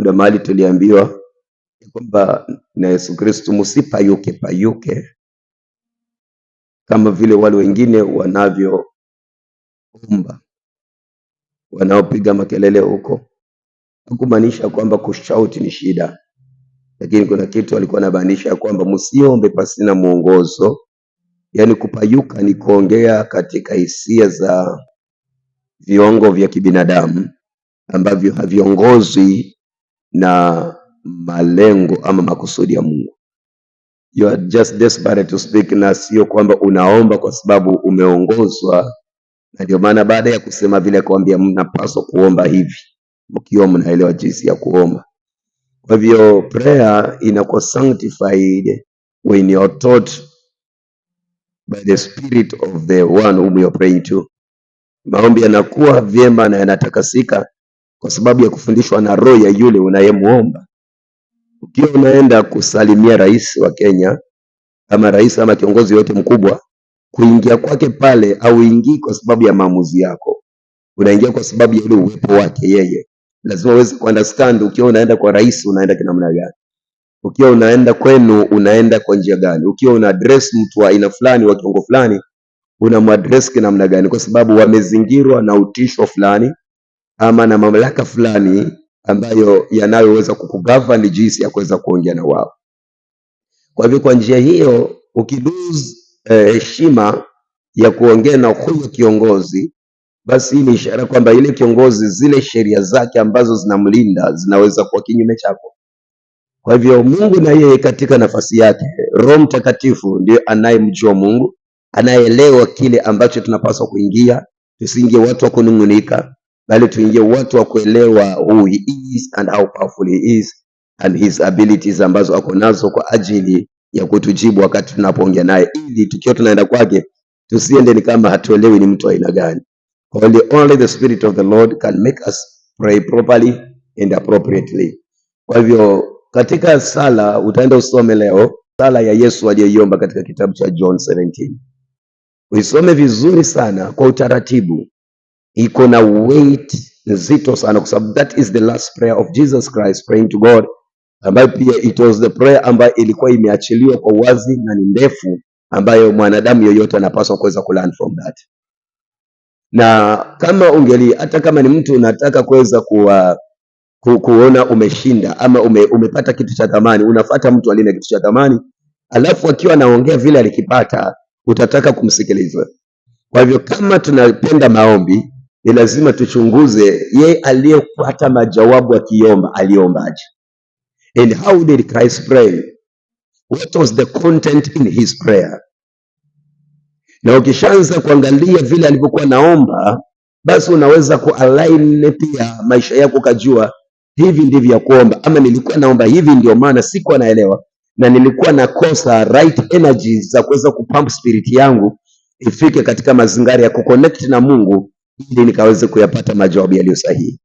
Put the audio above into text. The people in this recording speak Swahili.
Ndio mahali tuliambiwa kwamba na Yesu Kristo, msipayuke payuke kama vile wale wengine wanavyoomba, wanaopiga makelele huko. Hakumaanisha kwamba kushauti ni shida, lakini kuna kitu alikuwa anabainisha kwamba msiombe pasina mwongozo. Yaani kupayuka ni kuongea katika hisia za viungo vya kibinadamu ambavyo haviongozwi na malengo ama makusudi ya Mungu. You are just desperate to speak, na sio kwamba unaomba kwa sababu umeongozwa. Na ndio maana baada ya kusema vile kuambia mnapaswa kuomba hivi, mkiwa mnaelewa jinsi ya kuomba. Kwa hivyo prayer inakuwa sanctified when you are taught by the spirit of the one whom you are praying to. Maombi yanakuwa vyema na yanatakasika kwa sababu ya kufundishwa na roho ya yule unayemuomba. Ukiwa unaenda kusalimia rais wa Kenya ama rais ama kiongozi yote mkubwa, kuingia kwake pale au ingii kwa sababu ya maamuzi yako, unaingia kwa sababu ya ule uwepo wake yeye. Lazima uweze kuunderstand ukiwa unaenda kwa rais unaenda kinamna gani, ukiwa unaenda kwenu unaenda kwa njia gani, ukiwa una address mtu wa aina fulani wa kiongo fulani unamuaddress kinamna gani, kwa sababu wamezingirwa na utisho fulani ama na mamlaka fulani ambayo yanayoweza kukugovern jinsi ya kuweza kuongea na wao. Kwa hivyo kwa njia hiyo ukilose heshima ya kuongea na huyo kiongozi, basi hii ni ishara kwamba ile kiongozi, zile sheria zake ambazo zinamlinda zinaweza kuwa kinyume chako. Kwa hivyo Mungu na yeye katika nafasi yake, Roho Mtakatifu ndiye anayemjua Mungu, anayeelewa kile ambacho tunapaswa kuingia. Tusiingie watu wa kunung'unika, bali tuingie watu wa kuelewa who he is and how powerful he is and his abilities ambazo ako nazo kwa ajili ya kutujibu wakati tunapoongea naye, ili tukiwa tunaenda kwake tusiende ni kama hatuelewi ni mtu aina gani. Only the Spirit of the Lord can make us pray properly and appropriately. Kwa hivyo katika sala utaenda usome leo sala ya Yesu aliyoiomba katika kitabu cha John 17. Uisome vizuri sana kwa utaratibu. Iko na weight nzito sana kwa sababu that is the last prayer of Jesus Christ praying to God, ambayo pia it was the prayer ambayo ilikuwa imeachiliwa kwa wazi na ni ndefu, ambayo mwanadamu yoyote anapaswa kuweza kulearn from that. Na kama hata kama ni mtu unataka kuweza kuona umeshinda ama umepata kitu cha thamani, unafuata mtu aliye na kitu cha thamani, alafu akiwa anaongea vile alikipata, utataka kumsikiliza. Kwa hivyo kama tunapenda maombi, ni lazima tuchunguze yeye aliyepata majawabu akiomba aliombaje. And how did Christ pray? What was the content in his prayer? Na ukishaanza kuangalia vile alivyokuwa naomba, basi unaweza kualign pia maisha yako, kujua hivi ndivyo ya kuomba, ama nilikuwa naomba hivi ndio maana sikuwa naelewa na nilikuwa nakosa right energies za kuweza kupump spirit yangu ifike katika mazingara ya kuconnect na Mungu ili nikaweze kuyapata majawabu yaliyo sahihi.